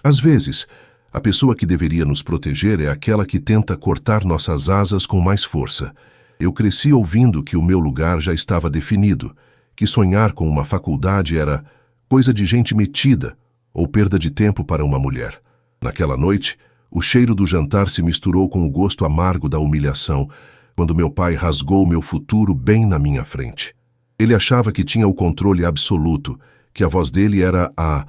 Às vezes, a pessoa que deveria nos proteger é aquela que tenta cortar nossas asas com mais força. Eu cresci ouvindo que o meu lugar já estava definido, que sonhar com uma faculdade era coisa de gente metida ou perda de tempo para uma mulher. Naquela noite, o cheiro do jantar se misturou com o gosto amargo da humilhação, quando meu pai rasgou meu futuro bem na minha frente. Ele achava que tinha o controle absoluto, que a voz dele era a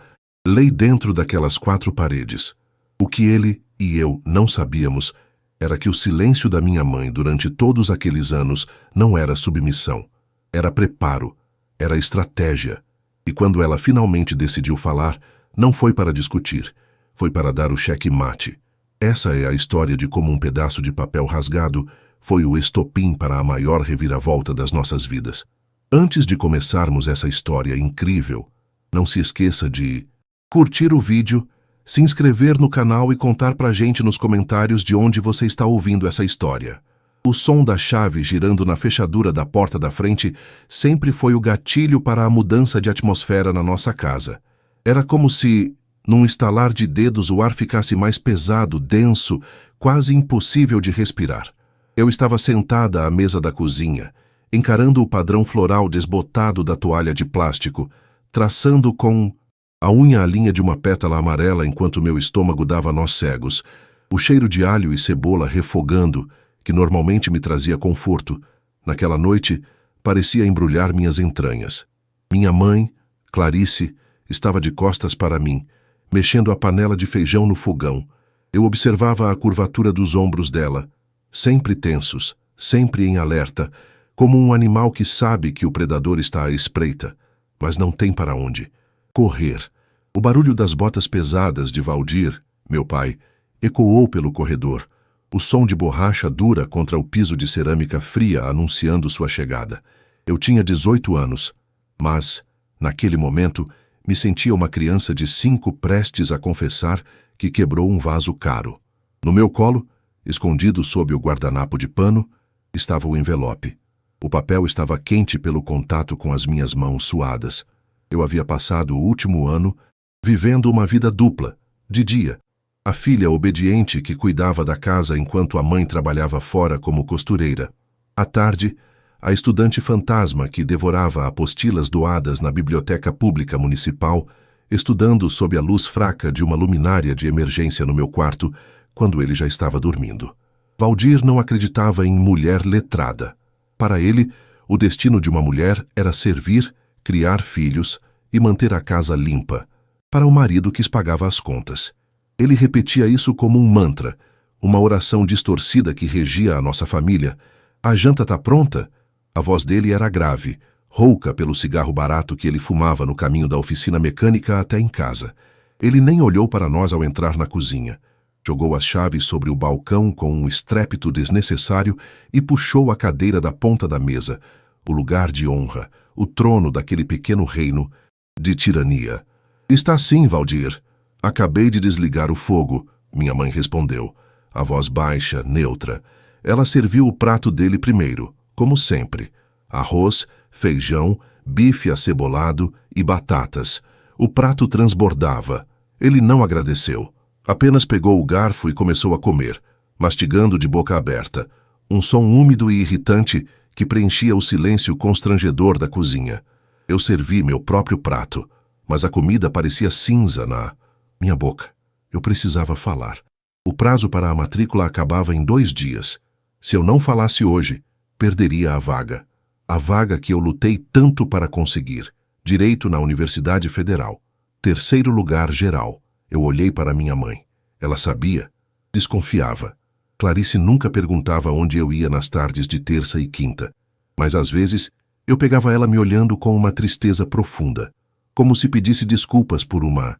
lei dentro daquelas 4 paredes. O que ele e eu não sabíamos era que o silêncio da minha mãe durante todos aqueles anos não era submissão, era preparo, era estratégia. E quando ela finalmente decidiu falar, não foi para discutir, foi para dar o cheque-mate. Essa é a história de como um pedaço de papel rasgado foi o estopim para a maior reviravolta das nossas vidas. Antes de começarmos essa história incrível, não se esqueça de curtir o vídeo, se inscrever no canal e contar pra gente nos comentários de onde você está ouvindo essa história. O som da chave girando na fechadura da porta da frente sempre foi o gatilho para a mudança de atmosfera na nossa casa. Era como se, num estalar de dedos, o ar ficasse mais pesado, denso, quase impossível de respirar. Eu estava sentada à mesa da cozinha, encarando o padrão floral desbotado da toalha de plástico, traçando com a unha a linha de uma pétala amarela enquanto meu estômago dava nós cegos. O cheiro de alho e cebola refogando, que normalmente me trazia conforto, naquela noite parecia embrulhar minhas entranhas. Minha mãe, Clarice, estava de costas para mim, mexendo a panela de feijão no fogão. Eu observava a curvatura dos ombros dela, sempre tensos, sempre em alerta, como um animal que sabe que o predador está à espreita, mas não tem para onde correr. O barulho das botas pesadas de Valdir, meu pai, ecoou pelo corredor, o som de borracha dura contra o piso de cerâmica fria anunciando sua chegada. Eu tinha 18 anos, mas, naquele momento, me sentia uma criança de 5 prestes a confessar que quebrou um vaso caro. No meu colo, escondido sob o guardanapo de pano, estava o envelope. O papel estava quente pelo contato com as minhas mãos suadas. Eu havia passado o último ano vivendo uma vida dupla, de dia, a filha obediente que cuidava da casa enquanto a mãe trabalhava fora como costureira. À tarde, a estudante fantasma que devorava apostilas doadas na biblioteca pública municipal, estudando sob a luz fraca de uma luminária de emergência no meu quarto, quando ele já estava dormindo. Valdir não acreditava em mulher letrada. Para ele, o destino de uma mulher era servir, criar filhos e manter a casa limpa, para o marido que pagava as contas. Ele repetia isso como um mantra, uma oração distorcida que regia a nossa família. A janta tá pronta? A voz dele era grave, rouca pelo cigarro barato que ele fumava no caminho da oficina mecânica até em casa. Ele nem olhou para nós ao entrar na cozinha. Jogou as chaves sobre o balcão com um estrépito desnecessário e puxou a cadeira da ponta da mesa, o lugar de honra, o trono daquele pequeno reino de tirania. Está sim, Valdir. Acabei de desligar o fogo, minha mãe respondeu, a voz baixa, neutra. Ela serviu o prato dele primeiro, como sempre. Arroz, feijão, bife acebolado e batatas. O prato transbordava. Ele não agradeceu. Apenas pegou o garfo e começou a comer, mastigando de boca aberta. Um som úmido e irritante que preenchia o silêncio constrangedor da cozinha. Eu servi meu próprio prato, mas a comida parecia cinza na minha boca. Eu precisava falar. O prazo para a matrícula acabava em 2 dias. Se eu não falasse hoje, perderia a vaga. A vaga que eu lutei tanto para conseguir. Direito na Universidade Federal. 3º lugar geral. Eu olhei para minha mãe. Ela sabia. Desconfiava. Clarice nunca perguntava onde eu ia nas tardes de terça e quinta. Mas às vezes, eu pegava ela me olhando com uma tristeza profunda. Como se pedisse desculpas por uma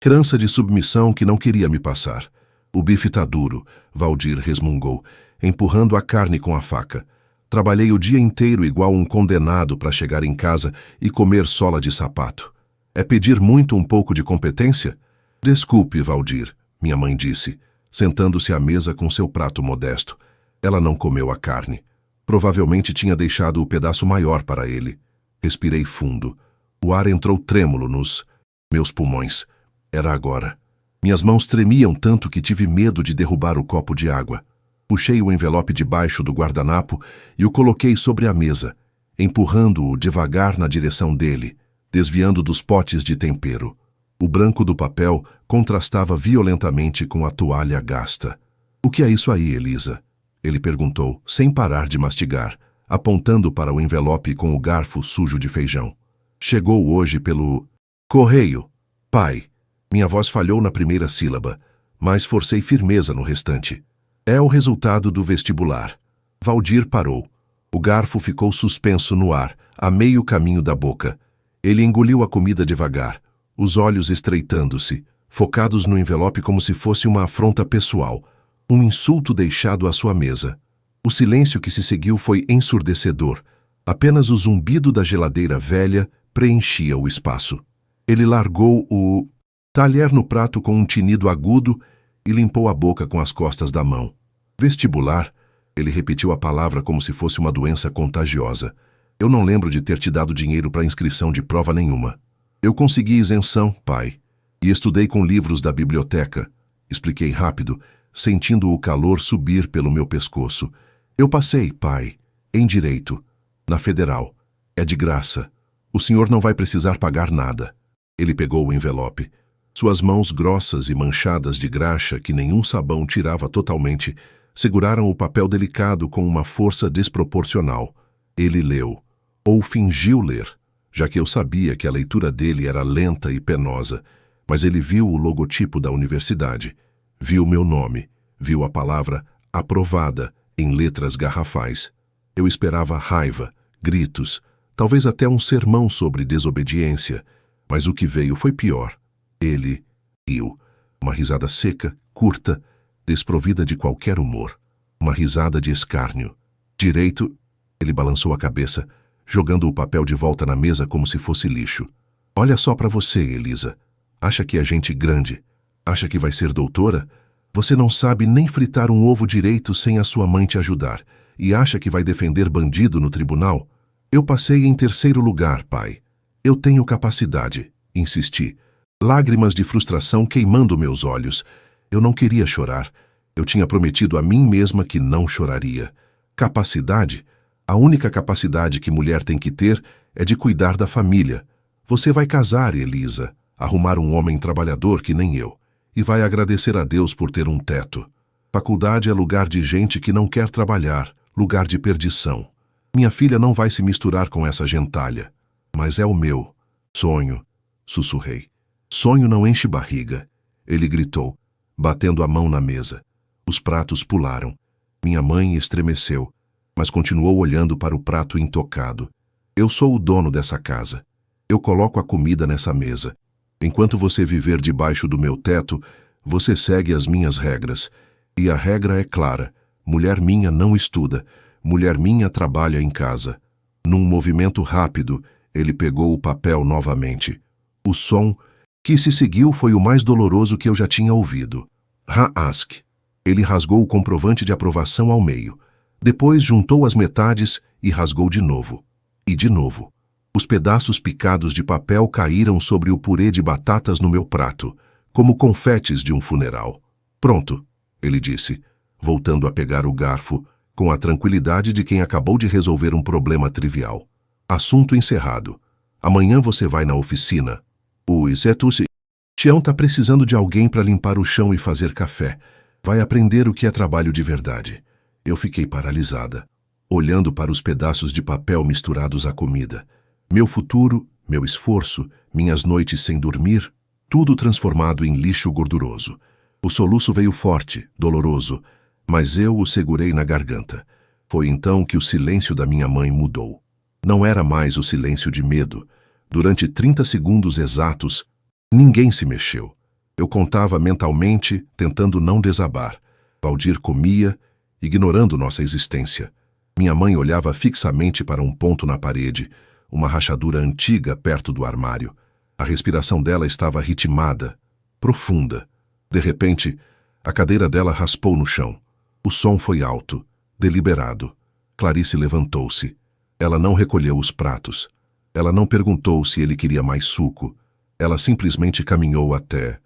herança de submissão que não queria me passar. O bife tá duro, Valdir resmungou, empurrando a carne com a faca. Trabalhei o dia inteiro igual um condenado para chegar em casa e comer sola de sapato. É pedir muito um pouco de competência? Desculpe, Valdir, minha mãe disse, sentando-se à mesa com seu prato modesto. Ela não comeu a carne. Provavelmente tinha deixado o pedaço maior para ele. Respirei fundo. O ar entrou trêmulo nos meus pulmões. Era agora. Minhas mãos tremiam tanto que tive medo de derrubar o copo de água. Puxei o envelope debaixo do guardanapo e o coloquei sobre a mesa, empurrando-o devagar na direção dele, desviando dos potes de tempero. O branco do papel contrastava violentamente com a toalha gasta. "O que é isso aí, Elisa?" ele perguntou, sem parar de mastigar, apontando para o envelope com o garfo sujo de feijão. "Chegou hoje pelo correio, pai." Minha voz falhou na primeira sílaba, mas forcei firmeza no restante. "É o resultado do vestibular." Valdir parou. O garfo ficou suspenso no ar, a meio caminho da boca. Ele engoliu a comida devagar, os olhos estreitando-se, focados no envelope como se fosse uma afronta pessoal, um insulto deixado à sua mesa. O silêncio que se seguiu foi ensurdecedor. Apenas o zumbido da geladeira velha preenchia o espaço. Ele largou o talher no prato com um tinido agudo e limpou a boca com as costas da mão. "Vestibular?" Ele repetiu a palavra como se fosse uma doença contagiosa. "Eu não lembro de ter te dado dinheiro para inscrição de prova nenhuma." "Eu consegui isenção, pai, e estudei com livros da biblioteca." Expliquei rápido, sentindo o calor subir pelo meu pescoço. "Eu passei, pai, em Direito, na Federal. É de graça. O senhor não vai precisar pagar nada." Ele pegou o envelope. Suas mãos grossas e manchadas de graxa que nenhum sabão tirava totalmente seguraram o papel delicado com uma força desproporcional. Ele leu, ou fingiu ler, já que eu sabia que a leitura dele era lenta e penosa, mas ele viu o logotipo da universidade, viu meu nome, viu a palavra aprovada em letras garrafais. Eu esperava raiva, gritos, talvez até um sermão sobre desobediência, mas o que veio foi pior. Ele riu. Uma risada seca, curta, desprovida de qualquer humor. Uma risada de escárnio. "Direito?" Ele balançou a cabeça, jogando o papel de volta na mesa como se fosse lixo. "Olha só para você, Elisa. Acha que é gente grande? Acha que vai ser doutora? Você não sabe nem fritar um ovo direito sem a sua mãe te ajudar. E acha que vai defender bandido no tribunal? Eu passei em terceiro lugar, pai. Eu tenho capacidade." Insisti. Lágrimas de frustração queimando meus olhos. Eu não queria chorar. Eu tinha prometido a mim mesma que não choraria. Capacidade? A única capacidade que mulher tem que ter é de cuidar da família. Você vai casar, Elisa, arrumar um homem trabalhador que nem eu, e vai agradecer a Deus por ter um teto. Faculdade é lugar de gente que não quer trabalhar, lugar de perdição. Minha filha não vai se misturar com essa gentalha. Mas é o meu sonho, sussurrei. "Sonho não enche barriga", ele gritou, batendo a mão na mesa. Os pratos pularam. Minha mãe estremeceu, mas continuou olhando para o prato intocado. "Eu sou o dono dessa casa. Eu coloco a comida nessa mesa. Enquanto você viver debaixo do meu teto, você segue as minhas regras. E a regra é clara: mulher minha não estuda, mulher minha trabalha em casa." Num movimento rápido, ele pegou o papel novamente. O som que se seguiu foi o mais doloroso que eu já tinha ouvido. "Raask." Ele rasgou o comprovante de aprovação ao meio. Depois juntou as metades e rasgou de novo. E de novo. Os pedaços picados de papel caíram sobre o purê de batatas no meu prato, como confetes de um funeral. "Pronto", ele disse, voltando a pegar o garfo, com a tranquilidade de quem acabou de resolver um problema trivial. "Assunto encerrado. Amanhã você vai na oficina." "O Isetusi. Tião tá precisando de alguém para limpar o chão e fazer café. Vai aprender o que é trabalho de verdade." Eu fiquei paralisada, olhando para os pedaços de papel misturados à comida. Meu futuro, meu esforço, minhas noites sem dormir, tudo transformado em lixo gorduroso. O soluço veio forte, doloroso, mas eu o segurei na garganta. Foi então que o silêncio da minha mãe mudou. Não era mais o silêncio de medo. Durante 30 segundos exatos, ninguém se mexeu. Eu contava mentalmente, tentando não desabar. Valdir comia, ignorando nossa existência. Minha mãe olhava fixamente para um ponto na parede, uma rachadura antiga perto do armário. A respiração dela estava ritmada, profunda. De repente, a cadeira dela raspou no chão. O som foi alto, deliberado. Clarice levantou-se. Ela não recolheu os pratos. Ela não perguntou se ele queria mais suco. Ela simplesmente caminhou até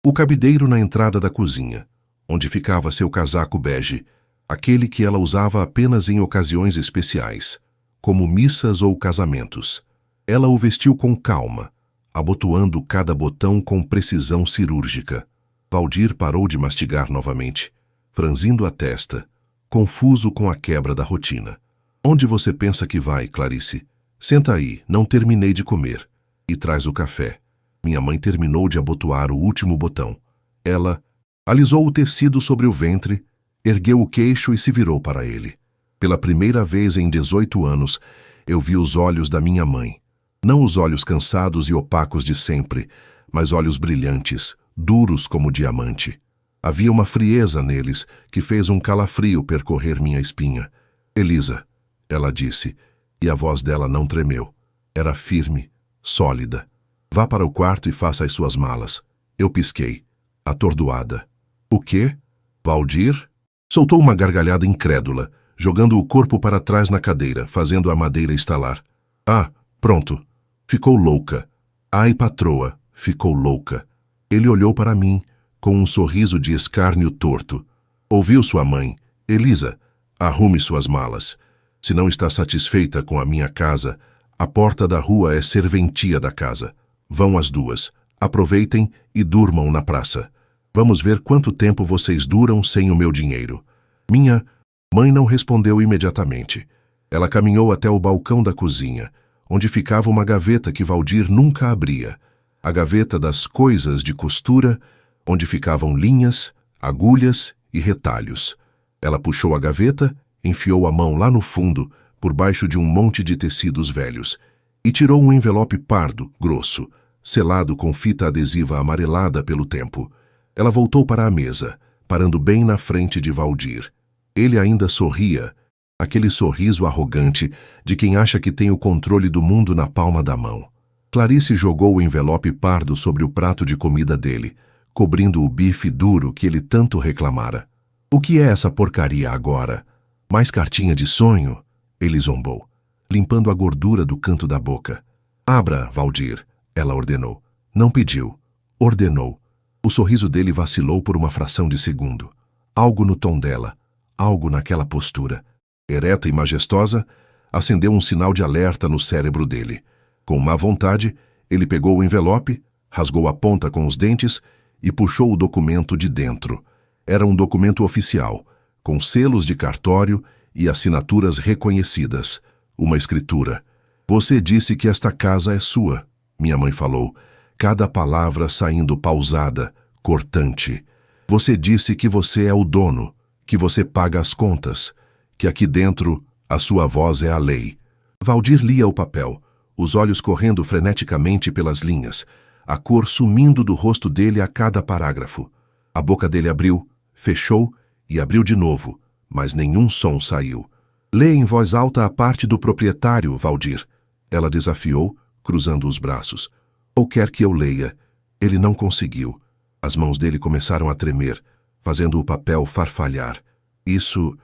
O cabideiro na entrada da cozinha, onde ficava seu casaco bege, aquele que ela usava apenas em ocasiões especiais, como missas ou casamentos. Ela o vestiu com calma, abotoando cada botão com precisão cirúrgica. Valdir parou de mastigar novamente, franzindo a testa, confuso com a quebra da rotina. Onde você pensa que vai, Clarice? Senta aí, não terminei de comer. E traz o café. Minha mãe terminou de abotoar o último botão. Ela alisou o tecido sobre o ventre, ergueu o queixo e se virou para ele. Pela primeira vez em 18 anos, eu vi os olhos da minha mãe. Não os olhos cansados e opacos de sempre, mas olhos brilhantes, duros como diamante. Havia uma frieza neles que fez um calafrio percorrer minha espinha. Elisa, ela disse, e a voz dela não tremeu. Era firme, sólida. Vá para o quarto e faça as suas malas. Eu pisquei, atordoada. O quê? Valdir? Soltou uma gargalhada incrédula, jogando o corpo para trás na cadeira, fazendo a madeira estalar. Ah, pronto. Ficou louca. Ai, patroa, ficou louca. Ele olhou para mim, com um sorriso de escárnio torto. Ouviu sua mãe? Elisa, arrume suas malas. Se não está satisfeita com a minha casa, a porta da rua é serventia da casa. Vão as duas. Aproveitem e durmam na praça. Vamos ver quanto tempo vocês duram sem o meu dinheiro. Minha mãe não respondeu imediatamente. Ela caminhou até o balcão da cozinha, onde ficava uma gaveta que Valdir nunca abria. A gaveta das coisas de costura, onde ficavam linhas, agulhas e retalhos. Ela puxou a gaveta, enfiou a mão lá no fundo, por baixo de um monte de tecidos velhos, e tirou um envelope pardo, grosso, selado com fita adesiva amarelada pelo tempo. Ela voltou para a mesa, parando bem na frente de Valdir. Ele ainda sorria, aquele sorriso arrogante de quem acha que tem o controle do mundo na palma da mão. Clarice jogou o envelope pardo sobre o prato de comida dele, cobrindo o bife duro que ele tanto reclamara. O que é essa porcaria agora? Mais cartinha de sonho? Ele zombou, limpando a gordura do canto da boca. Abra, Valdir, ela ordenou. Não pediu, ordenou. O sorriso dele vacilou por uma fração de segundo. Algo no tom dela, algo naquela postura, ereta e majestosa, acendeu um sinal de alerta no cérebro dele. Com má vontade, ele pegou o envelope, rasgou a ponta com os dentes e puxou o documento de dentro. Era um documento oficial, com selos de cartório e assinaturas reconhecidas. Uma escritura. Você disse que esta casa é sua, minha mãe falou, cada palavra saindo pausada, cortante. Você disse que você é o dono, que você paga as contas, que aqui dentro a sua voz é a lei. Valdir lia o papel, os olhos correndo freneticamente pelas linhas, a cor sumindo do rosto dele a cada parágrafo. A boca dele abriu, fechou e abriu de novo, mas nenhum som saiu. Lê em voz alta a parte do proprietário, Valdir. Ela desafiou, cruzando os braços. Ou quer que eu leia. Ele não conseguiu. As mãos dele começaram a tremer, fazendo o papel farfalhar. Isso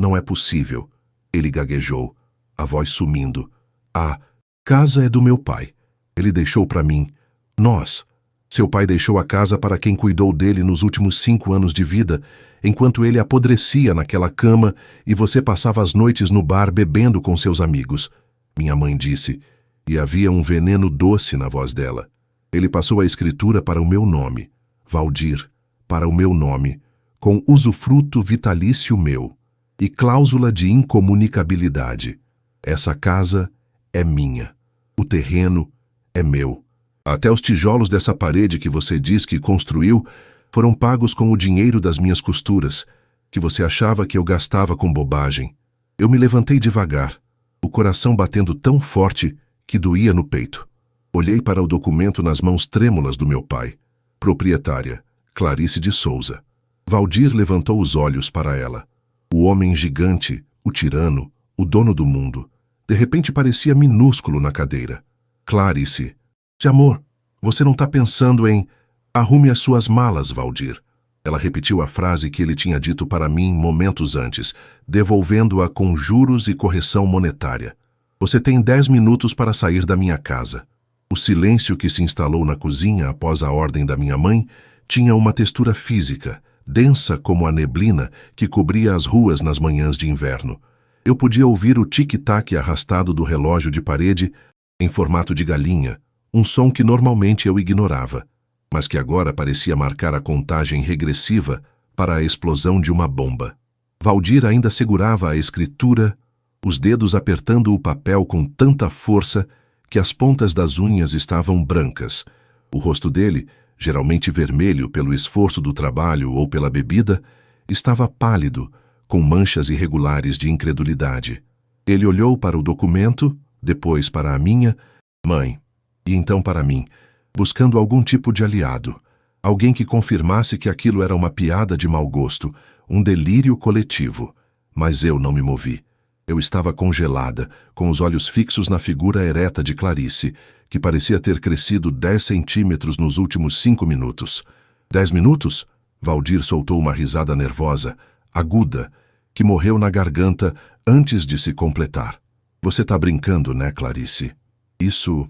não é possível. Ele gaguejou, a voz sumindo. A casa é do meu pai. Ele deixou para mim. Nós. Seu pai deixou a casa para quem cuidou dele nos últimos 5 anos de vida, enquanto ele apodrecia naquela cama e você passava as noites no bar bebendo com seus amigos. Minha mãe disse, e havia um veneno doce na voz dela. Ele passou a escritura para o meu nome, Valdir, para o meu nome, com usufruto vitalício meu e cláusula de incomunicabilidade. Essa casa é minha. O terreno é meu. Até os tijolos dessa parede que você diz que construiu foram pagos com o dinheiro das minhas costuras, que você achava que eu gastava com bobagem. Eu me levantei devagar, o coração batendo tão forte que doía no peito. Olhei para o documento nas mãos trêmulas do meu pai. Proprietária, Clarice de Souza. Valdir levantou os olhos para ela. O homem gigante, o tirano, o dono do mundo, de repente parecia minúsculo na cadeira. Clarice. Amor, você não está pensando em... Arrume as suas malas, Valdir. Ela repetiu a frase que ele tinha dito para mim momentos antes, devolvendo-a com juros e correção monetária. Você tem 10 minutos para sair da minha casa. O silêncio que se instalou na cozinha após a ordem da minha mãe Tinha uma textura física, densa como a neblina que cobria as ruas nas manhãs de inverno. Eu podia ouvir o tic-tac arrastado do relógio de parede em formato de galinha, um som que normalmente eu ignorava, mas que agora parecia marcar a contagem regressiva para a explosão de uma bomba. Valdir ainda segurava a escritura, os dedos apertando o papel com tanta força que as pontas das unhas estavam brancas. O rosto dele, geralmente vermelho pelo esforço do trabalho ou pela bebida, estava pálido, com manchas irregulares de incredulidade. Ele olhou para o documento, depois para a minha mãe, e então para mim, buscando algum tipo de aliado, alguém que confirmasse que aquilo era uma piada de mau gosto, um delírio coletivo. Mas eu não me movi. Eu estava congelada, com os olhos fixos na figura ereta de Clarice, que parecia ter crescido 10 centímetros nos últimos 5 minutos. 10 minutos? Valdir soltou uma risada nervosa, aguda, que morreu na garganta antes de se completar. Você tá brincando, né, Clarice? Isso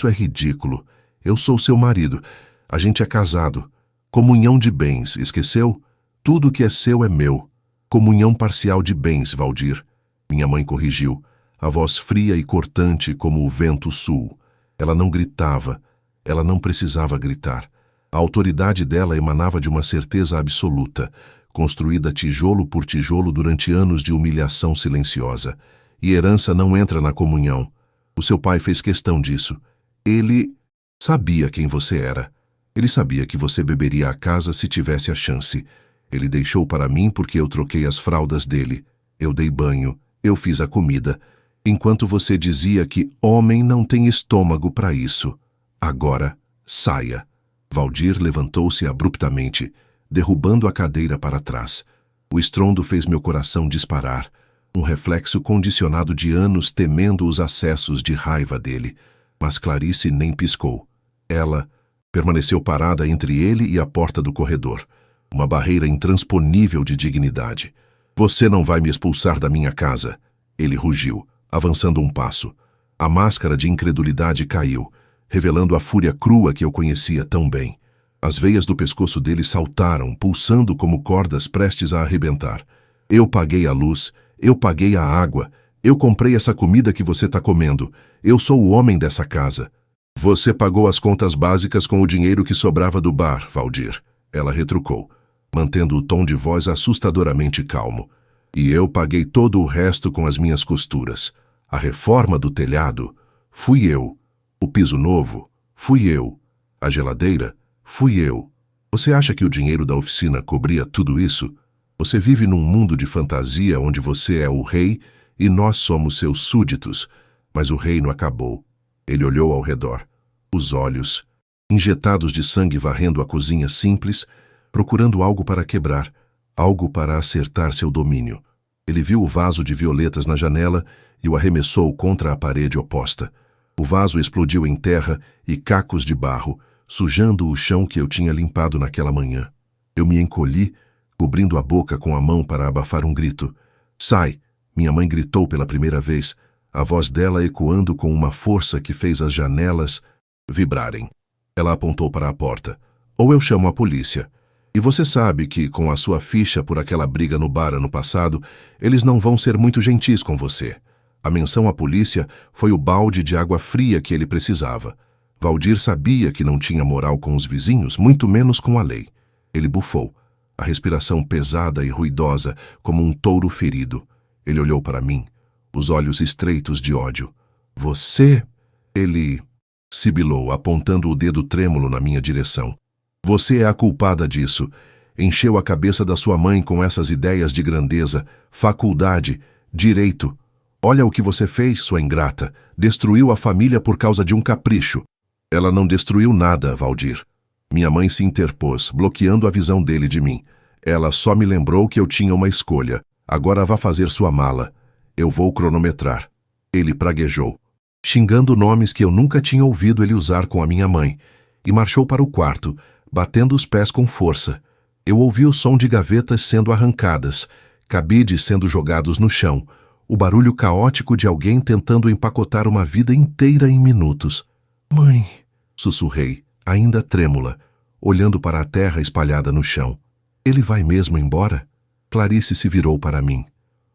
é ridículo. Eu sou seu marido. A gente é casado. Comunhão de bens, esqueceu? Tudo que é seu é meu. Comunhão parcial de bens, Valdir. Minha mãe corrigiu, a voz fria e cortante como o vento sul. Ela não gritava. Ela não precisava gritar. A autoridade dela emanava de uma certeza absoluta, construída tijolo por tijolo durante anos de humilhação silenciosa. E herança não entra na comunhão. O seu pai fez questão disso. Ele sabia quem você era. Ele sabia que você beberia a casa se tivesse a chance. Ele deixou para mim porque eu troquei as fraldas dele. Eu dei banho, eu fiz a comida. Enquanto você dizia que homem não tem estômago para isso. Agora, saia. Valdir levantou-se abruptamente, derrubando a cadeira para trás. O estrondo fez meu coração disparar, um reflexo condicionado de anos temendo os acessos de raiva dele. Mas Clarice nem piscou. Ela permaneceu parada entre ele e a porta do corredor, uma barreira intransponível de dignidade. Você não vai me expulsar da minha casa, ele rugiu, avançando um passo. A máscara de incredulidade caiu, revelando a fúria crua que eu conhecia tão bem. As veias do pescoço dele saltaram, pulsando como cordas prestes a arrebentar. Eu paguei a luz, eu paguei a água, eu comprei essa comida que você está comendo. Eu sou o homem dessa casa. Você pagou as contas básicas com o dinheiro que sobrava do bar, Valdir. Ela retrucou, mantendo o tom de voz assustadoramente calmo. E eu paguei todo o resto com as minhas costuras. A reforma do telhado, fui eu. O piso novo, fui eu. A geladeira, fui eu. Você acha que o dinheiro da oficina cobria tudo isso? Você vive num mundo de fantasia onde você é o rei e nós somos seus súditos, mas o reino acabou. Ele olhou ao redor, os olhos, injetados de sangue varrendo a cozinha simples, procurando algo para quebrar, algo para acertar seu domínio. Ele viu o vaso de violetas na janela e o arremessou contra a parede oposta. O vaso explodiu em terra e cacos de barro, sujando o chão que eu tinha limpado naquela manhã. Eu me encolhi, cobrindo a boca com a mão para abafar um grito. Sai! Minha mãe gritou pela primeira vez, a voz dela ecoando com uma força que fez as janelas vibrarem. Ela apontou para a porta. Ou eu chamo a polícia. E você sabe que, com a sua ficha por aquela briga no bar ano passado, eles não vão ser muito gentis com você. A menção à polícia foi o balde de água fria que ele precisava. Valdir sabia que não tinha moral com os vizinhos, muito menos com a lei. Ele bufou, a respiração pesada e ruidosa, como um touro ferido. Ele olhou para mim, os olhos estreitos de ódio. Você... Ele sibilou, apontando o dedo trêmulo na minha direção. Você é a culpada disso. Encheu a cabeça da sua mãe com essas ideias de grandeza, faculdade, direito. Olha o que você fez, sua ingrata. Destruiu a família por causa de um capricho. Ela não destruiu nada, Valdir. Minha mãe se interpôs, bloqueando a visão dele de mim. Ela só me lembrou que eu tinha uma escolha. Agora vá fazer sua mala. Eu vou cronometrar. Ele praguejou, xingando nomes que eu nunca tinha ouvido ele usar com a minha mãe, e marchou para o quarto, batendo os pés com força. Eu ouvi o som de gavetas sendo arrancadas, cabides sendo jogados no chão, o barulho caótico de alguém tentando empacotar uma vida inteira em minutos. Mãe, sussurrei, ainda trêmula. olhando para a terra espalhada no chão. Ele vai mesmo embora? Clarice se virou para mim.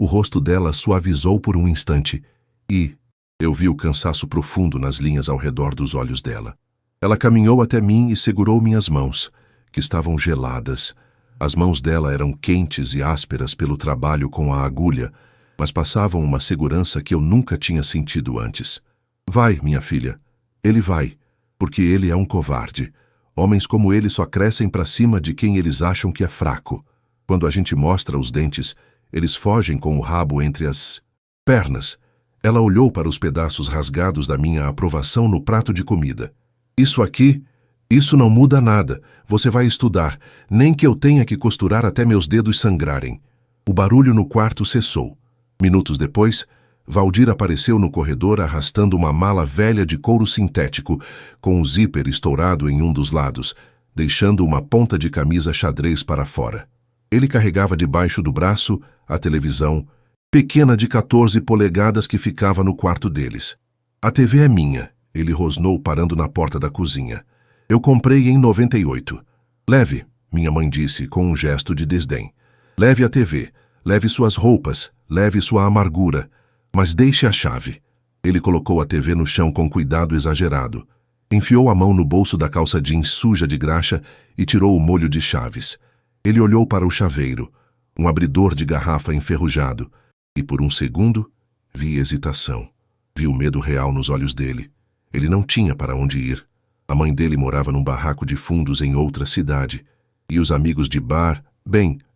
O rosto dela suavizou por um instante e eu vi o cansaço profundo nas linhas ao redor dos olhos dela. Ela caminhou até mim e segurou minhas mãos, que estavam geladas. As mãos dela eram quentes e ásperas pelo trabalho com a agulha, mas passavam uma segurança que eu nunca tinha sentido antes. Vai, minha filha. Ele vai, porque ele é um covarde. Homens como ele só crescem para cima de quem eles acham que é fraco. Quando a gente mostra os dentes, eles fogem com o rabo entre as pernas. Ela olhou para os pedaços rasgados da minha aprovação no prato de comida. Isso não muda nada. Você vai estudar, nem que eu tenha que costurar até meus dedos sangrarem. O barulho no quarto cessou. Minutos depois, Valdir apareceu no corredor arrastando uma mala velha de couro sintético, com o zíper estourado em um dos lados, deixando uma ponta de camisa xadrez para fora. Ele carregava debaixo do braço a televisão, pequena de 14 polegadas que ficava no quarto deles. A TV é minha, ele rosnou parando na porta da cozinha. Eu comprei em 98. Leve, minha mãe disse com um gesto de desdém. Leve a TV, leve suas roupas, leve sua amargura, mas deixe a chave. Ele colocou a TV no chão com cuidado exagerado. Enfiou a mão no bolso da calça jeans suja de graxa e tirou o molho de chaves. Ele olhou para o chaveiro, um abridor de garrafa enferrujado, e por um segundo vi hesitação. Vi o medo real nos olhos dele. Ele não tinha para onde ir. A mãe dele morava num barraco de fundos em outra cidade. E os amigos de bar,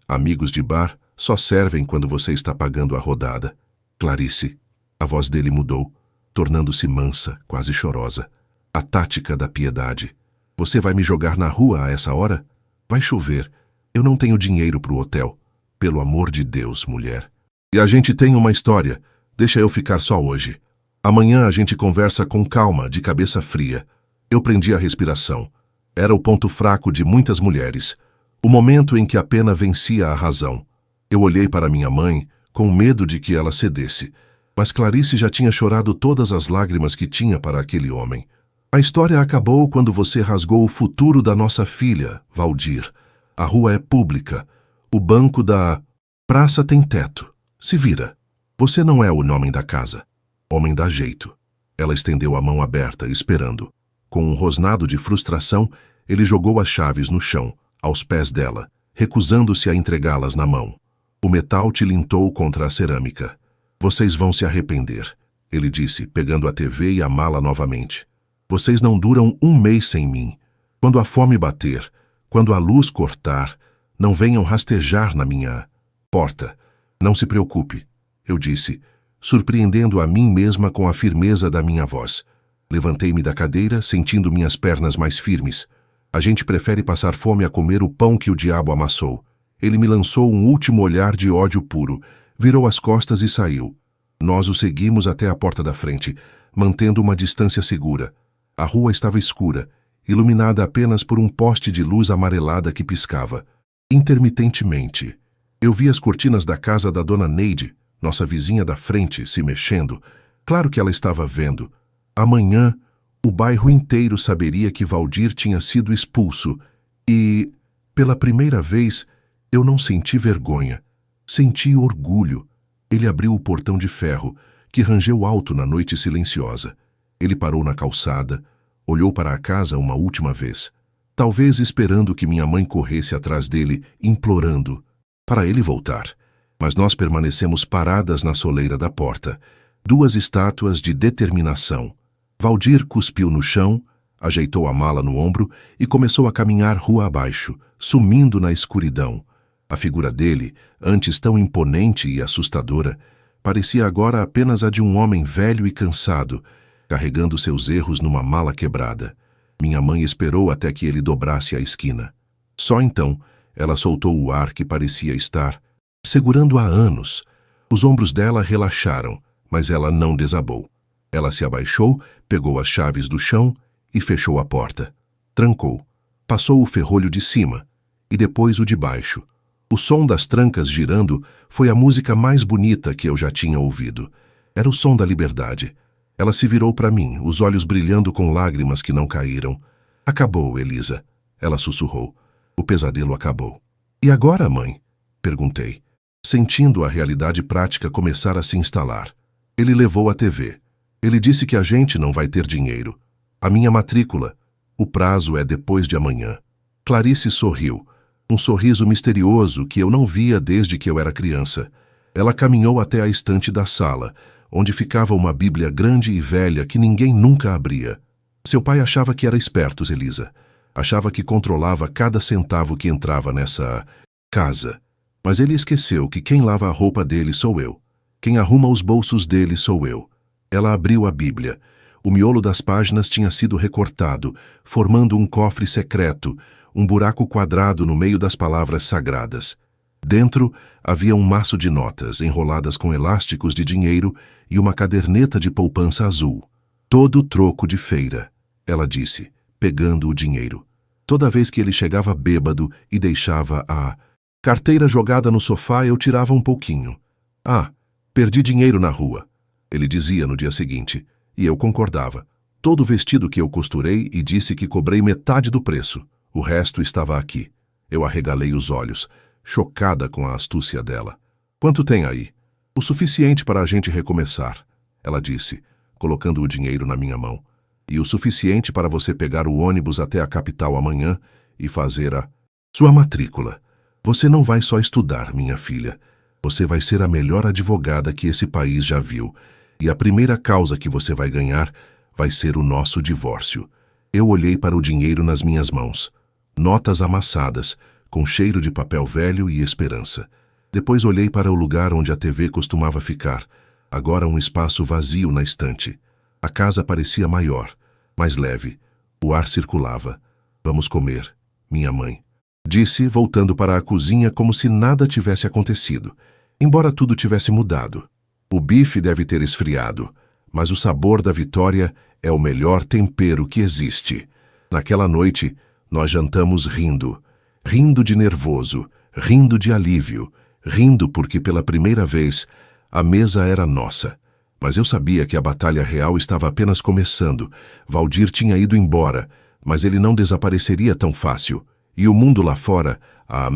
amigos de bar só servem quando você está pagando a rodada. Clarice. A voz dele mudou, tornando-se mansa, quase chorosa. A tática da piedade. Você vai me jogar na rua a essa hora? Vai chover. Eu não tenho dinheiro para o hotel. Pelo amor de Deus, mulher. E a gente tem uma história. Deixa eu ficar só hoje. Amanhã a gente conversa com calma, de cabeça fria. Eu prendi a respiração. Era o ponto fraco de muitas mulheres. O momento em que a pena vencia a razão. Eu olhei para minha mãe, com medo de que ela cedesse. Mas Clarice já tinha chorado todas as lágrimas que tinha para aquele homem. A história acabou quando você rasgou o futuro da nossa filha, Valdir. A rua é pública. O banco da praça tem teto. Se vira. Você não é o homem da casa. Homem dá jeito. Ela estendeu a mão aberta, esperando. Com um rosnado de frustração, ele jogou as chaves no chão, aos pés dela, recusando-se a entregá-las na mão. O metal tilintou contra a cerâmica. Vocês vão se arrepender, ele disse, pegando a TV e a mala novamente. Vocês não duram um mês sem mim. Quando a fome bater, quando a luz cortar, não venham rastejar na minha porta. Não se preocupe, eu disse, surpreendendo a mim mesma com a firmeza da minha voz. Levantei-me da cadeira, sentindo minhas pernas mais firmes. A gente prefere passar fome a comer o pão que o diabo amassou. Ele me lançou um último olhar de ódio puro, virou as costas e saiu. Nós o seguimos até a porta da frente, mantendo uma distância segura. A rua estava escura, iluminada apenas por um poste de luz amarelada que piscava. Intermitentemente, eu vi as cortinas da casa da dona Neide, nossa vizinha da frente, se mexendo. Claro que ela estava vendo. Amanhã, o bairro inteiro saberia que Valdir tinha sido expulso e, pela primeira vez, eu não senti vergonha. Senti orgulho. Ele abriu o portão de ferro, que rangeu alto na noite silenciosa. Ele parou na calçada, olhou para a casa uma última vez, talvez esperando que minha mãe corresse atrás dele, implorando para ele voltar. Mas nós permanecemos paradas na soleira da porta, duas estátuas de determinação. Valdir cuspiu no chão, ajeitou a mala no ombro e começou a caminhar rua abaixo, sumindo na escuridão. A figura dele, antes tão imponente e assustadora, parecia agora apenas a de um homem velho e cansado, carregando seus erros numa mala quebrada. Minha mãe esperou até que ele dobrasse a esquina. Só então, ela soltou o ar que parecia estar segurando há anos. Os ombros dela relaxaram, mas ela não desabou. Ela se abaixou, pegou as chaves do chão e fechou a porta. Trancou. Passou o ferrolho de cima e depois o de baixo. O som das trancas girando foi a música mais bonita que eu já tinha ouvido. Era o som da liberdade. Ela se virou para mim, os olhos brilhando com lágrimas que não caíram. Acabou, Elisa. Ela sussurrou. O pesadelo acabou. E agora, mãe? Perguntei, sentindo a realidade prática começar a se instalar. Ele levou a TV. Ele disse que a gente não vai ter dinheiro. A minha matrícula. O prazo é depois de amanhã. Clarice sorriu. Um sorriso misterioso que eu não via desde que eu era criança. Ela caminhou até a estante da sala, onde ficava uma Bíblia grande e velha que ninguém nunca abria. Seu pai achava que era esperto, Elisa. Achava que controlava cada centavo que entrava nessa casa. Mas ele esqueceu que quem lava a roupa dele sou eu. Quem arruma os bolsos dele sou eu. Ela abriu a Bíblia. O miolo das páginas tinha sido recortado, formando um cofre secreto, um buraco quadrado no meio das palavras sagradas. Dentro havia um maço de notas enroladas com elásticos de dinheiro e uma caderneta de poupança azul. Todo troco de feira, ela disse, pegando o dinheiro. Toda vez que ele chegava bêbado e deixava a carteira jogada no sofá, eu tirava um pouquinho. Ah, perdi dinheiro na rua, ele dizia no dia seguinte, e eu concordava. Todo vestido que eu costurei e disse que cobrei metade do preço. O resto estava aqui. Eu arregalei os olhos, chocada com a astúcia dela. Quanto tem aí? O suficiente para a gente recomeçar, ela disse, colocando o dinheiro na minha mão. E o suficiente para você pegar o ônibus até a capital amanhã e fazer a sua matrícula. Você não vai só estudar, minha filha. Você vai ser a melhor advogada que esse país já viu. E a primeira causa que você vai ganhar vai ser o nosso divórcio. Eu olhei para o dinheiro nas minhas mãos. Notas amassadas, com cheiro de papel velho e esperança. Depois olhei para o lugar onde a TV costumava ficar, agora um espaço vazio na estante. A casa parecia maior, mais leve. O ar circulava. Vamos comer, minha mãe. Disse, voltando para a cozinha como se nada tivesse acontecido, embora tudo tivesse mudado. O bife deve ter esfriado, mas o sabor da vitória é o melhor tempero que existe. Naquela noite, nós jantamos rindo. Rindo de nervoso, rindo de alívio, rindo porque pela primeira vez a mesa era nossa. Mas eu sabia que a batalha real estava apenas começando. Valdir tinha ido embora, mas ele não desapareceria tão fácil. E o mundo lá fora, a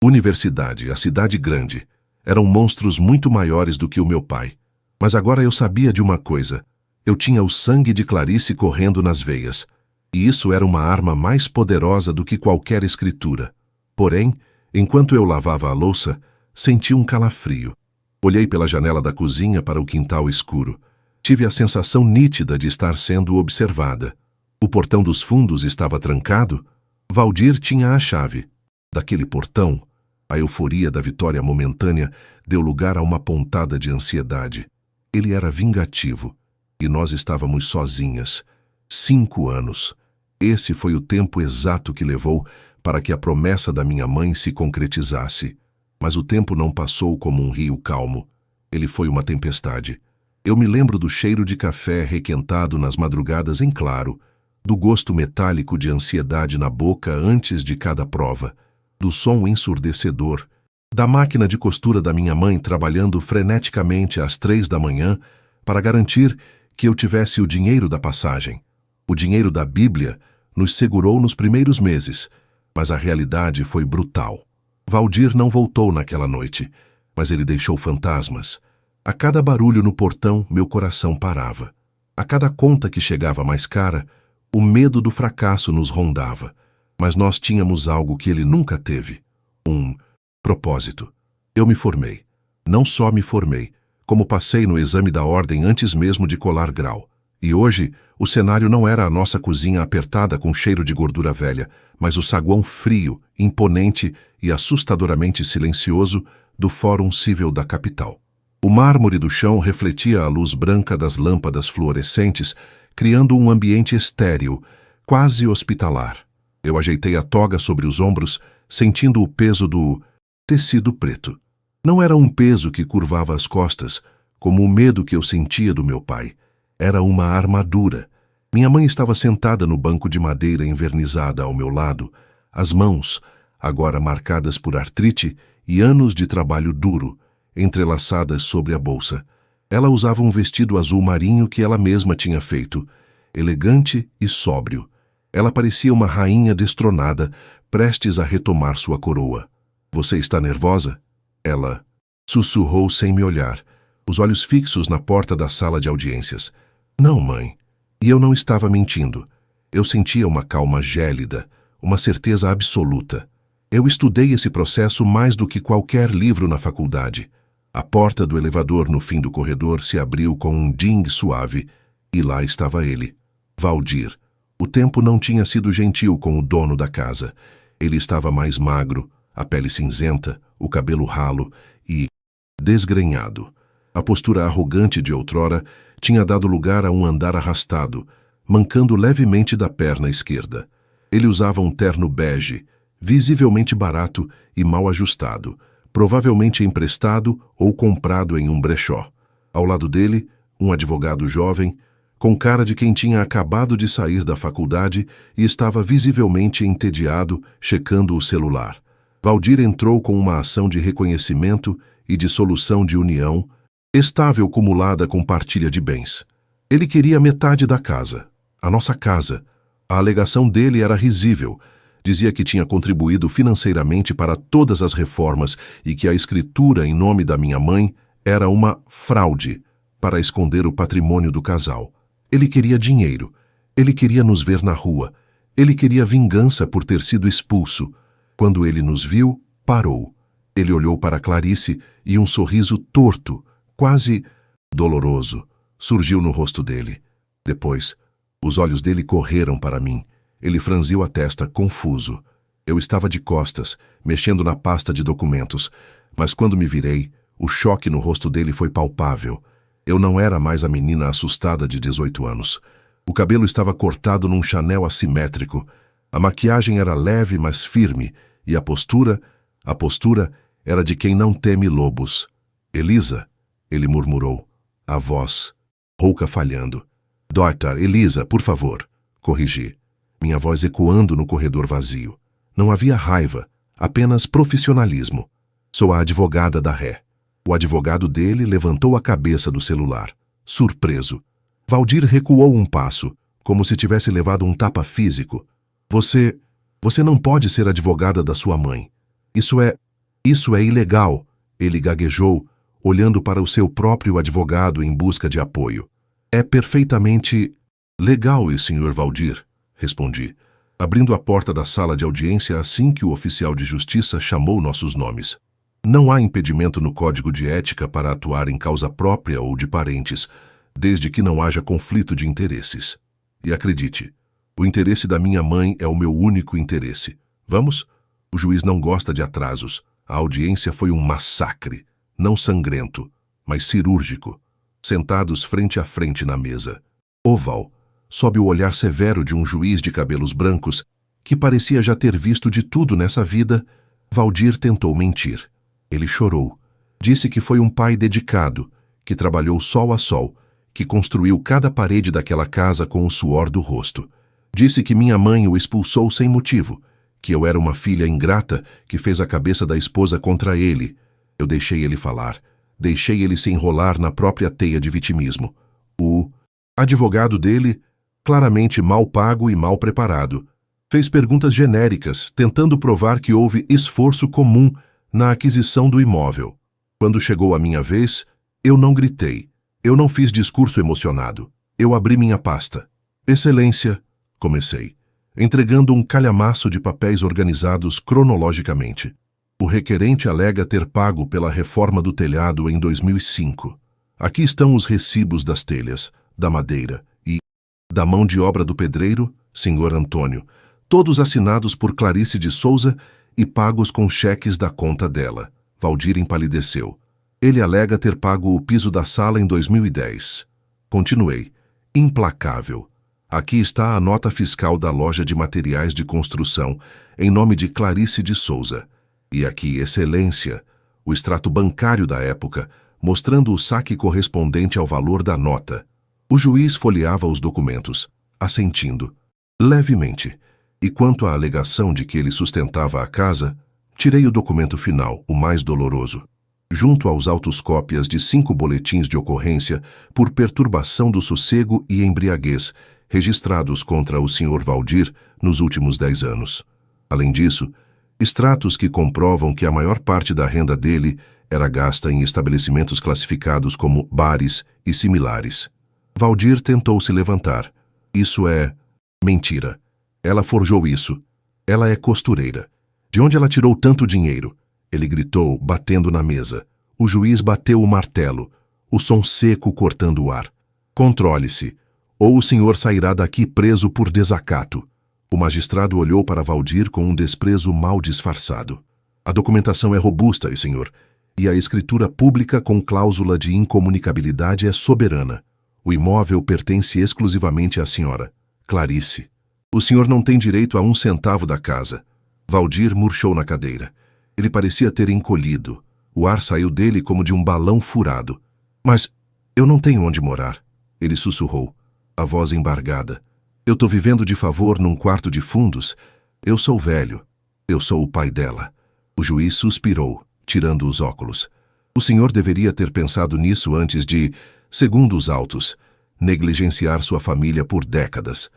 universidade, a cidade grande, eram monstros muito maiores do que o meu pai. Mas agora eu sabia de uma coisa. Eu tinha o sangue de Clarice correndo nas veias. E isso era uma arma mais poderosa do que qualquer escritura. Porém, enquanto eu lavava a louça, senti um calafrio. Olhei pela janela da cozinha para o quintal escuro. Tive a sensação nítida de estar sendo observada. O portão dos fundos estava trancado. Valdir tinha a chave. Daquele portão, a euforia da vitória momentânea deu lugar a uma pontada de ansiedade. Ele era vingativo. E nós estávamos sozinhas. 5 anos. Esse foi o tempo exato que levou para que a promessa da minha mãe se concretizasse. Mas o tempo não passou como um rio calmo. Ele foi uma tempestade. Eu me lembro do cheiro de café requentado nas madrugadas em claro, do gosto metálico de ansiedade na boca antes de cada prova, do som ensurdecedor, da máquina de costura da minha mãe trabalhando freneticamente às 3 da manhã para garantir que eu tivesse o dinheiro da passagem. O dinheiro da Bíblia nos segurou nos primeiros meses, mas a realidade foi brutal. Valdir não voltou naquela noite, mas ele deixou fantasmas. A cada barulho no portão, meu coração parava. A cada conta que chegava mais cara, o medo do fracasso nos rondava. Mas nós tínhamos algo que ele nunca teve. Um propósito. Eu me formei. Não só me formei, como passei no exame da ordem antes mesmo de colar grau. E hoje, o cenário não era a nossa cozinha apertada com cheiro de gordura velha, mas o saguão frio, imponente e assustadoramente silencioso do Fórum Civil da capital. O mármore do chão refletia a luz branca das lâmpadas fluorescentes, criando um ambiente estéril, quase hospitalar. Eu ajeitei a toga sobre os ombros, sentindo o peso do tecido preto. Não era um peso que curvava as costas, como o medo que eu sentia do meu pai. Era uma armadura. Minha mãe estava sentada no banco de madeira envernizada ao meu lado, as mãos, agora marcadas por artrite e anos de trabalho duro, entrelaçadas sobre a bolsa. Ela usava um vestido azul marinho que ela mesma tinha feito, elegante e sóbrio. Ela parecia uma rainha destronada, prestes a retomar sua coroa. Você está nervosa? Ela sussurrou sem me olhar, os olhos fixos na porta da sala de audiências. Não, mãe. E eu não estava mentindo. Eu sentia uma calma gélida, uma certeza absoluta. Eu estudei esse processo mais do que qualquer livro na faculdade. A porta do elevador no fim do corredor se abriu com um ding suave, e lá estava ele, Valdir. O tempo não tinha sido gentil com o dono da casa. Ele estava mais magro, a pele cinzenta, o cabelo ralo e desgrenhado. A postura arrogante de outrora tinha dado lugar a um andar arrastado, mancando levemente da perna esquerda. Ele usava um terno bege, visivelmente barato e mal ajustado, provavelmente emprestado ou comprado em um brechó. Ao lado dele, um advogado jovem, com cara de quem tinha acabado de sair da faculdade e estava visivelmente entediado, checando o celular. Valdir entrou com uma ação de reconhecimento e de solução de união, estável cumulada com partilha de bens. Ele queria metade da casa, a nossa casa. A alegação dele era risível. Dizia que tinha contribuído financeiramente para todas as reformas e que a escritura em nome da minha mãe era uma fraude para esconder o patrimônio do casal. Ele queria dinheiro. Ele queria nos ver na rua. Ele queria vingança por ter sido expulso. Quando ele nos viu, parou. Ele olhou para Clarice e um sorriso torto, quase doloroso, surgiu no rosto dele. Depois, os olhos dele correram para mim. Ele franziu a testa, confuso. Eu estava de costas, mexendo na pasta de documentos, mas quando me virei, o choque no rosto dele foi palpável. Eu não era mais a menina assustada de 18 anos. O cabelo estava cortado num chanel assimétrico. A maquiagem era leve, mas firme, e a postura era de quem não teme lobos. Elisa, ele murmurou, a voz rouca falhando. Dr. Elisa, por favor, corrigi. Minha voz ecoando no corredor vazio. Não havia raiva, apenas profissionalismo. Sou a advogada da ré. O advogado dele levantou a cabeça do celular, surpreso. Valdir recuou um passo, como se tivesse levado um tapa físico. Você não pode ser advogada da sua mãe. Isso é ilegal, ele gaguejou, olhando para o seu próprio advogado em busca de apoio. É perfeitamente legal, Sr. Valdir, respondi, abrindo a porta da sala de audiência assim que o oficial de justiça chamou nossos nomes. Não há impedimento no Código de Ética para atuar em causa própria ou de parentes, desde que não haja conflito de interesses. E acredite, o interesse da minha mãe é o meu único interesse. Vamos? O juiz não gosta de atrasos. A audiência foi um massacre, não sangrento, mas cirúrgico. Sentados frente a frente na mesa. Oval, sob o olhar severo de um juiz de cabelos brancos, que parecia já ter visto de tudo nessa vida, Valdir tentou mentir. Ele chorou. Disse que foi um pai dedicado, que trabalhou sol a sol, que construiu cada parede daquela casa com o suor do rosto. Disse que minha mãe o expulsou sem motivo, que eu era uma filha ingrata que fez a cabeça da esposa contra ele. Eu deixei ele falar. Deixei ele se enrolar na própria teia de vitimismo. O advogado dele, claramente mal pago e mal preparado, fez perguntas genéricas, tentando provar que houve esforço comum na aquisição do imóvel. Quando chegou a minha vez, eu não gritei. Eu não fiz discurso emocionado. Eu abri minha pasta. Excelência, comecei, entregando um calhamaço de papéis organizados cronologicamente. O requerente alega ter pago pela reforma do telhado em 2005. Aqui estão os recibos das telhas, da madeira e da mão de obra do pedreiro, Sr. Antônio, todos assinados por Clarice de Souza e pagos com cheques da conta dela. Valdir empalideceu. Ele alega ter pago o piso da sala em 2010. Continuei. Implacável. Aqui está a nota fiscal da loja de materiais de construção, em nome de Clarice de Souza. E aqui, excelência, o extrato bancário da época, mostrando o saque correspondente ao valor da nota. O juiz folheava os documentos, assentindo, levemente. E quanto à alegação de que ele sustentava a casa, tirei o documento final, o mais doloroso. Junto aos autos cópias de 5 boletins de ocorrência por perturbação do sossego e embriaguez, registrados contra o Sr. Valdir nos últimos 10 anos. Além disso, extratos que comprovam que a maior parte da renda dele era gasta em estabelecimentos classificados como bares e similares. Valdir tentou se levantar. Isso é mentira. Ela forjou isso. Ela é costureira. De onde ela tirou tanto dinheiro? Ele gritou, batendo na mesa. O juiz bateu o martelo, o som seco cortando o ar. Controle-se, ou o senhor sairá daqui preso por desacato. O magistrado olhou para Valdir com um desprezo mal disfarçado. A documentação é robusta, senhor, e a escritura pública com cláusula de incomunicabilidade é soberana. O imóvel pertence exclusivamente à senhora, Clarice. O senhor não tem direito a 1 centavo da casa. Valdir murchou na cadeira. Ele parecia ter encolhido. O ar saiu dele como de um balão furado. Mas eu não tenho onde morar. Ele sussurrou, a voz embargada. Eu tô vivendo de favor num quarto de fundos. Eu sou velho. Eu sou o pai dela. O juiz suspirou, tirando os óculos. O senhor deveria ter pensado nisso antes de, segundo os autos, negligenciar sua família por décadas.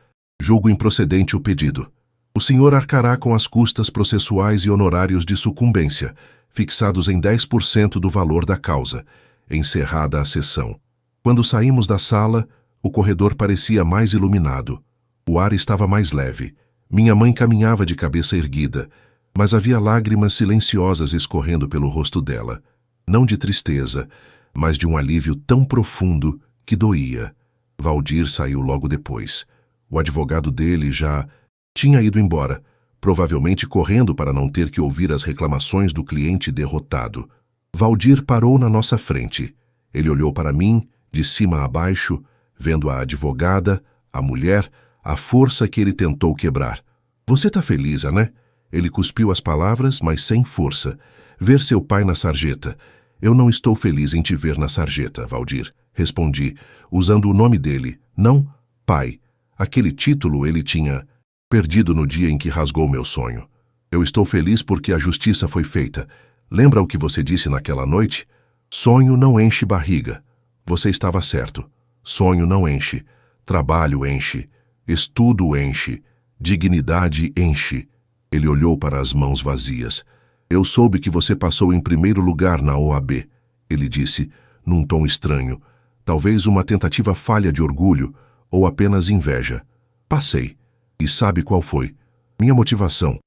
Julgo improcedente o pedido. O senhor arcará com as custas processuais e honorários de sucumbência, fixados em 10% do valor da causa, encerrada a sessão. Quando saímos da sala, o corredor parecia mais iluminado. O ar estava mais leve. Minha mãe caminhava de cabeça erguida, mas havia lágrimas silenciosas escorrendo pelo rosto dela. Não de tristeza, mas de um alívio tão profundo que doía. Valdir saiu logo depois. O advogado dele já tinha ido embora, provavelmente correndo para não ter que ouvir as reclamações do cliente derrotado. Valdir parou na nossa frente. Ele olhou para mim, de cima a baixo, vendo a advogada, a mulher, a força que ele tentou quebrar. Você tá feliz, né? Ele cuspiu as palavras, mas sem força. Ver seu pai na sarjeta. Eu não estou feliz em te ver na sarjeta, Valdir. Respondi, usando o nome dele. Não, pai. Aquele título ele tinha perdido no dia em que rasgou meu sonho. Eu estou feliz porque a justiça foi feita. Lembra o que você disse naquela noite? Sonho não enche barriga. Você estava certo. Sonho não enche. Trabalho enche. Estudo enche. Dignidade enche. Ele olhou para as mãos vazias. Eu soube que você passou em primeiro lugar na OAB. Ele disse, num tom estranho. Talvez uma tentativa falha de orgulho ou apenas inveja. Passei. E sabe qual foi? Minha motivação.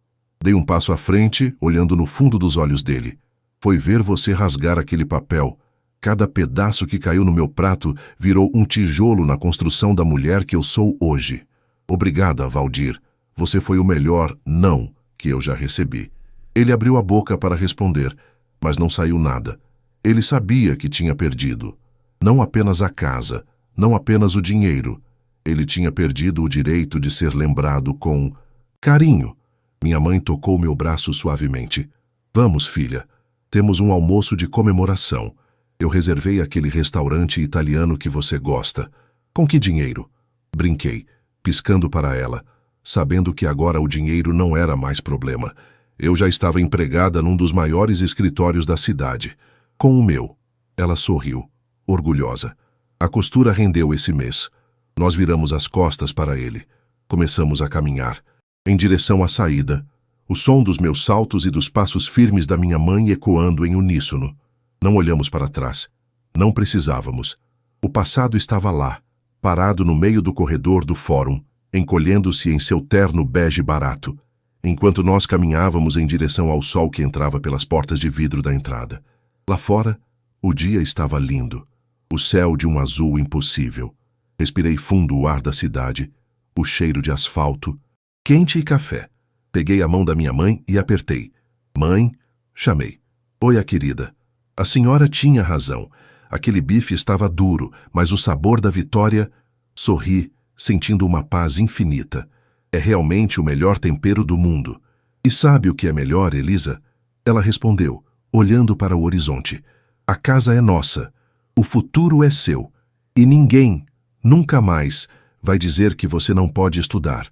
Dei um passo à frente, olhando no fundo dos olhos dele. Foi ver você rasgar aquele papel. Cada pedaço que caiu no meu prato virou um tijolo na construção da mulher que eu sou hoje. Obrigada, Valdir. Você foi o melhor não que eu já recebi. Ele abriu a boca para responder, mas não saiu nada. Ele sabia que tinha perdido. Não apenas a casa, não apenas o dinheiro. Ele tinha perdido o direito de ser lembrado com carinho. Minha mãe tocou meu braço suavemente. Vamos, filha. Temos um almoço de comemoração. Eu reservei aquele restaurante italiano que você gosta. Com que dinheiro? Brinquei, piscando para ela, sabendo que agora o dinheiro não era mais problema. Eu já estava empregada num dos maiores escritórios da cidade. Com o meu. Ela sorriu, orgulhosa. A costura rendeu esse mês. Nós viramos as costas para ele. Começamos a caminhar, em direção à saída, o som dos meus saltos e dos passos firmes da minha mãe ecoando em uníssono. Não olhamos para trás. Não precisávamos. O passado estava lá, parado no meio do corredor do fórum, encolhendo-se em seu terno bege barato, enquanto nós caminhávamos em direção ao sol que entrava pelas portas de vidro da entrada. Lá fora, o dia estava lindo, o céu de um azul impossível. Respirei fundo o ar da cidade, o cheiro de asfalto, quente e café. Peguei a mão da minha mãe e apertei. Mãe, chamei. Oi, a querida. A senhora tinha razão. Aquele bife estava duro, mas o sabor da vitória... Sorri, sentindo uma paz infinita. É realmente o melhor tempero do mundo. E sabe o que é melhor, Elisa? Ela respondeu, olhando para o horizonte. A casa é nossa. O futuro é seu. E ninguém... Nunca mais vai dizer que você não pode estudar.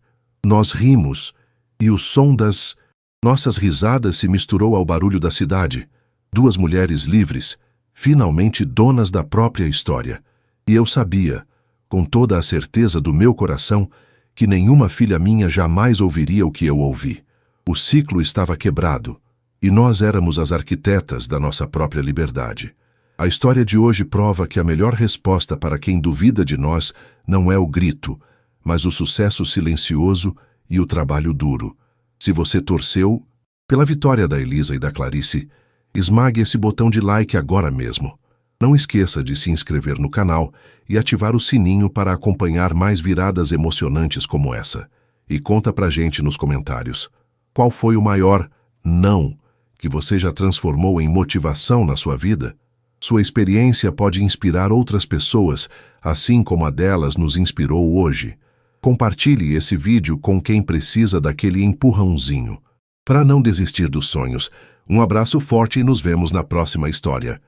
Nós rimos, e o som das nossas risadas se misturou ao barulho da cidade. 2 mulheres livres, finalmente donas da própria história. E eu sabia, com toda a certeza do meu coração que nenhuma filha minha jamais ouviria o que eu ouvi. O ciclo estava quebrado, e nós éramos as arquitetas da nossa própria liberdade. A história de hoje prova que a melhor resposta para quem duvida de nós não é o grito, mas o sucesso silencioso e o trabalho duro. Se você torceu pela vitória da Elisa e da Clarice, esmague esse botão de like agora mesmo. Não esqueça de se inscrever no canal e ativar o sininho para acompanhar mais viradas emocionantes como essa. E conta pra gente nos comentários. Qual foi o maior não que você já transformou em motivação na sua vida? Sua experiência pode inspirar outras pessoas, assim como a delas nos inspirou hoje. Compartilhe esse vídeo com quem precisa daquele empurrãozinho. Para não desistir dos sonhos, um abraço forte e nos vemos na próxima história.